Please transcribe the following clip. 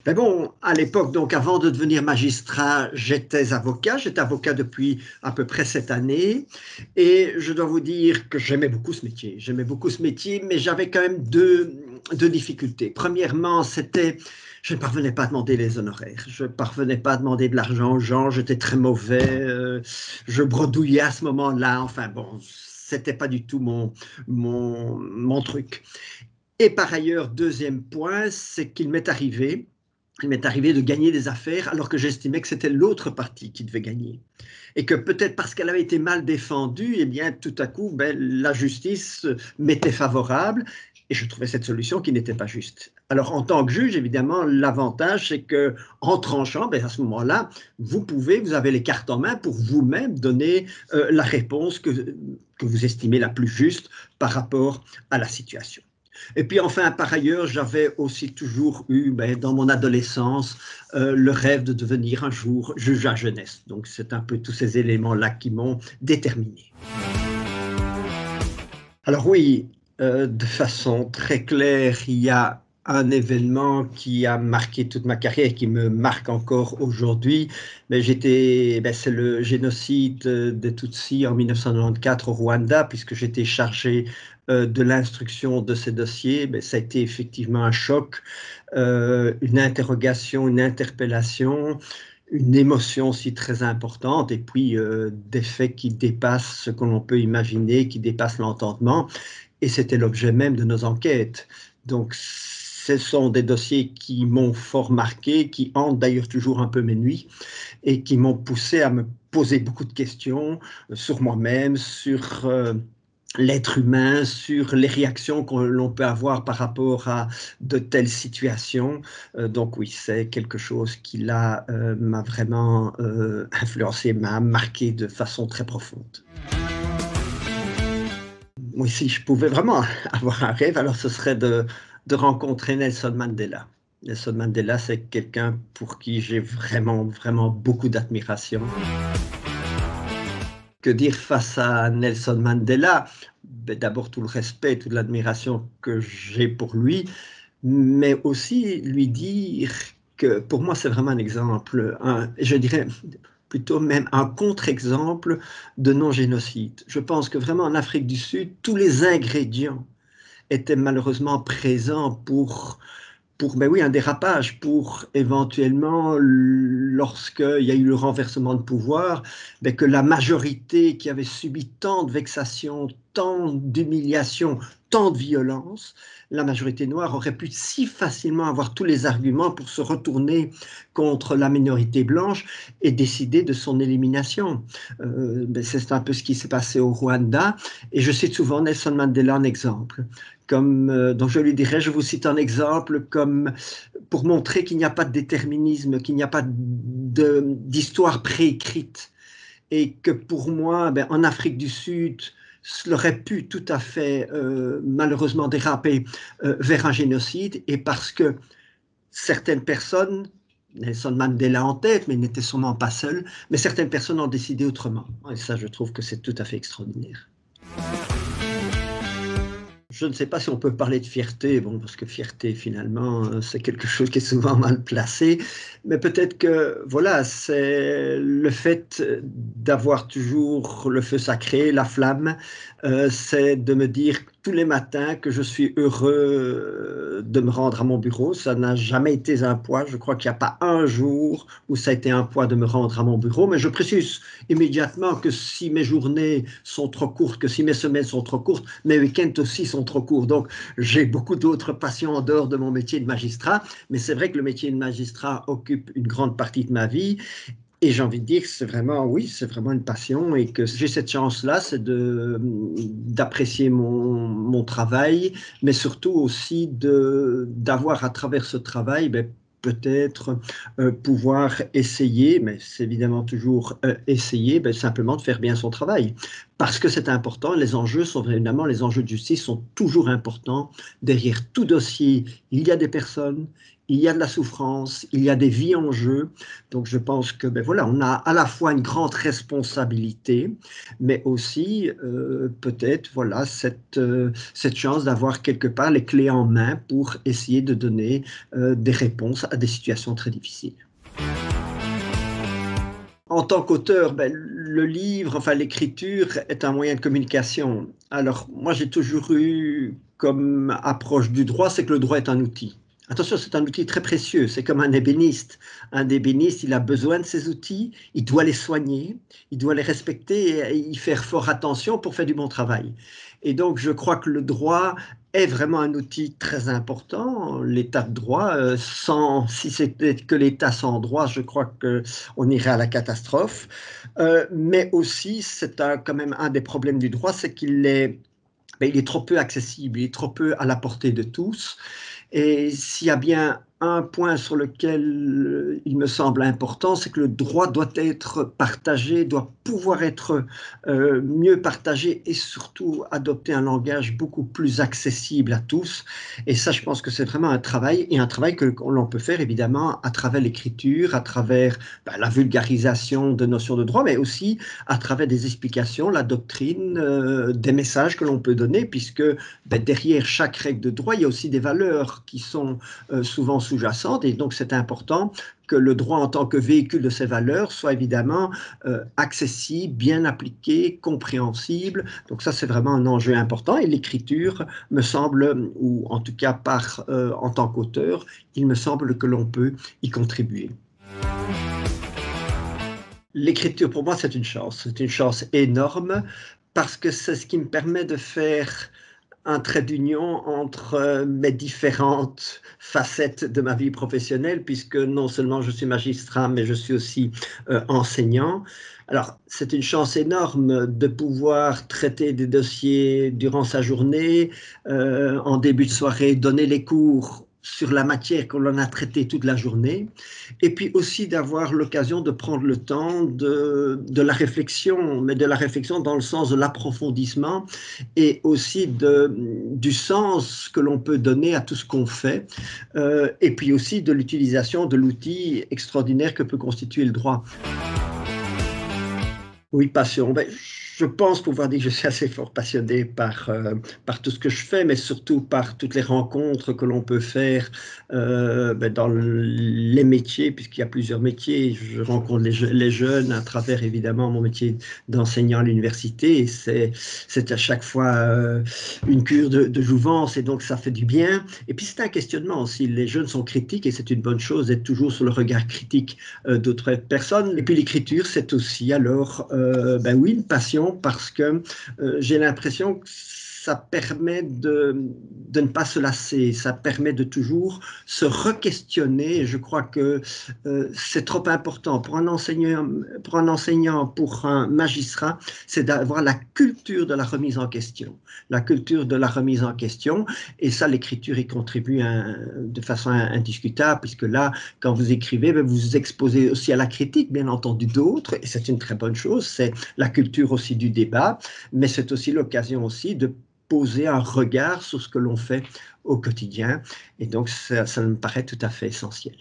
Mais bon, à l'époque, donc avant de devenir magistrat, j'étais avocat. J'étais avocat depuis à peu près cette année. Et je dois vous dire que j'aimais beaucoup ce métier. J'aimais beaucoup ce métier, mais j'avais quand même deux difficultés. Premièrement, c'était, je ne parvenais pas à demander les honoraires. Je ne parvenais pas à demander de l'argent aux gens. J'étais très mauvais. Je bredouillais à ce moment-là. Enfin bon, c'était pas du tout mon truc. Et par ailleurs, deuxième point, c'est qu'il m'est arrivé de gagner des affaires alors que j'estimais que c'était l'autre partie qui devait gagner. Et que peut-être parce qu'elle avait été mal défendue, eh bien, tout à coup, ben, la justice m'était favorable et je trouvais cette solution qui n'était pas juste. Alors, en tant que juge, évidemment, l'avantage, c'est que en tranchant, ben, à ce moment-là, vous avez les cartes en main pour vous-même donner la réponse que vous estimez la plus juste par rapport à la situation. Et puis enfin, par ailleurs, j'avais aussi toujours eu, ben, dans mon adolescence, le rêve de devenir un jour juge à jeunesse. Donc c'est un peu tous ces éléments-là qui m'ont déterminé. Alors oui, de façon très claire, il y a un événement qui a marqué toute ma carrière, qui me marque encore aujourd'hui. Mais c'est le génocide des Tutsis en 1994 au Rwanda, puisque j'étais chargé de l'instruction de ces dossiers. Mais ça a été effectivement un choc, une interrogation, une interpellation, une émotion aussi très importante, et puis des faits qui dépassent ce que l'on peut imaginer, qui dépassent l'entendement. Et c'était l'objet même de nos enquêtes. Donc, ce sont des dossiers qui m'ont fort marqué, qui hantent d'ailleurs toujours un peu mes nuits, et qui m'ont poussé à me poser beaucoup de questions sur moi-même, sur l'être humain, sur les réactions que l'on peut avoir par rapport à de telles situations. Donc oui, c'est quelque chose qui là m'a vraiment influencé, m'a marqué de façon très profonde. Moi, si je pouvais vraiment avoir un rêve, alors ce serait de rencontrer Nelson Mandela. Nelson Mandela, c'est quelqu'un pour qui j'ai vraiment, vraiment beaucoup d'admiration. Que dire face à Nelson Mandela? Ben, d'abord tout le respect, toute l'admiration que j'ai pour lui, mais aussi lui dire que pour moi c'est vraiment un exemple, je dirais plutôt même un contre-exemple de non-génocide. Je pense que vraiment en Afrique du Sud, tous les ingrédients étaient malheureusement présents pour ben oui, un dérapage, pour éventuellement, lorsqu'il y a eu le renversement de pouvoir, ben que la majorité qui avait subi tant de vexations, tant d'humiliations, tant de violence, la majorité noire aurait pu si facilement avoir tous les arguments pour se retourner contre la minorité blanche et décider de son élimination. Ben c'est un peu ce qui s'est passé au Rwanda, et je cite souvent Nelson Mandela en exemple. Donc je lui dirais, je vous cite un exemple comme pour montrer qu'il n'y a pas de déterminisme, qu'il n'y a pas d'histoire préécrite, et que pour moi, ben, en Afrique du Sud, cela aurait pu tout à fait malheureusement déraper vers un génocide, et parce que certaines personnes, Nelson Mandela en tête, mais il n'était sûrement pas seul, mais certaines personnes ont décidé autrement. Et ça, je trouve que c'est tout à fait extraordinaire. Je ne sais pas si on peut parler de fierté, bon, parce que fierté, finalement, c'est quelque chose qui est souvent mal placé, mais peut-être que, voilà, c'est le fait d'avoir toujours le feu sacré, la flamme, c'est de me dire tous les matins que je suis heureux de me rendre à mon bureau. Ça n'a jamais été un poids, je crois qu'il n'y a pas un jour où ça a été un poids de me rendre à mon bureau, mais je précise immédiatement que si mes journées sont trop courtes, que si mes semaines sont trop courtes, mes week-ends aussi sont trop courts. Donc, j'ai beaucoup d'autres passions en dehors de mon métier de magistrat, mais c'est vrai que le métier de magistrat occupe une grande partie de ma vie. Et j'ai envie de dire que c'est vraiment, oui, c'est vraiment une passion, et que j'ai cette chance-là, c'est d'apprécier mon travail, mais surtout aussi d'avoir à travers ce travail, ben, peut-être pouvoir essayer, mais c'est évidemment toujours essayer, ben, simplement de faire bien son travail. parce que c'est important. Les enjeux sont évidemment, les enjeux de justice sont toujours importants. Derrière tout dossier, il y a des personnes, il y a de la souffrance, il y a des vies en jeu. Donc je pense que ben voilà, on a à la fois une grande responsabilité, mais aussi peut-être voilà cette chance d'avoir quelque part les clés en main pour essayer de donner des réponses à des situations très difficiles. En tant qu'auteur, ben, le livre, enfin l'écriture est un moyen de communication. Alors moi j'ai toujours eu comme approche du droit, c'est que le droit est un outil. Attention, c'est un outil très précieux, c'est comme un ébéniste. Un ébéniste, il a besoin de ses outils, il doit les soigner, il doit les respecter et y faire fort attention pour faire du bon travail. Et donc je crois que le droit est vraiment un outil très important, l'état de droit. Si c'était que l'état sans droit, je crois qu'on irait à la catastrophe. Mais aussi, c'est quand même un des problèmes du droit, c'est il est trop peu accessible, il est trop peu à la portée de tous. Et s'il y a bien un point sur lequel il me semble important, c'est que le droit doit être partagé, doit pouvoir être mieux partagé et surtout adopter un langage beaucoup plus accessible à tous. Et ça, je pense que c'est vraiment un travail, et un travail que l'on peut faire évidemment à travers l'écriture, à travers la vulgarisation de notions de droit, mais aussi à travers des explications, la doctrine, des messages que l'on peut donner, puisque derrière chaque règle de droit, il y a aussi des valeurs qui sont souvent sous-jacentes, et donc c'est important que le droit en tant que véhicule de ces valeurs soit évidemment accessible, bien appliqué, compréhensible. Donc ça, c'est vraiment un enjeu important, et l'écriture me semble, ou en tout cas en tant qu'auteur, il me semble que l'on peut y contribuer. L'écriture, pour moi, c'est une chance énorme, parce que c'est ce qui me permet de faire un trait d'union entre mes différentes facettes de ma vie professionnelle, puisque non seulement je suis magistrat, mais je suis aussi enseignant. Alors, c'est une chance énorme de pouvoir traiter des dossiers durant sa journée, en début de soirée, donner les cours sur la matière qu'on en a traité toute la journée, et puis aussi d'avoir l'occasion de prendre le temps de la réflexion, mais de la réflexion dans le sens de l'approfondissement, et aussi du sens que l'on peut donner à tout ce qu'on fait, et puis aussi de l'utilisation de l'outil extraordinaire que peut constituer le droit. Oui, passion. Ben, je pense pouvoir dire que je suis assez fort passionné par tout ce que je fais, mais surtout par toutes les rencontres que l'on peut faire dans les métiers, puisqu'il y a plusieurs métiers. Je rencontre les jeunes à travers évidemment mon métier d'enseignant à l'université, et c'est à chaque fois une cure de jouvence, et donc ça fait du bien. Et puis c'est un questionnement aussi. Les jeunes sont critiques, et c'est une bonne chose d'être toujours sur le regard critique d'autres personnes. Et puis l'écriture, c'est aussi alors oui, une passion, parce que j'ai l'impression que ça permet de ne pas se lasser, ça permet de toujours se re-questionner, et je crois que c'est trop important pour un enseignant, pour un magistrat, c'est d'avoir la culture de la remise en question, la culture de la remise en question, et ça, l'écriture y contribue de façon indiscutable, puisque là, quand vous écrivez, vous vous exposez aussi à la critique, bien entendu, d'autres, et c'est une très bonne chose, c'est la culture aussi du débat, mais c'est aussi l'occasion aussi de poser un regard sur ce que l'on fait au quotidien, et donc ça me paraît tout à fait essentiel.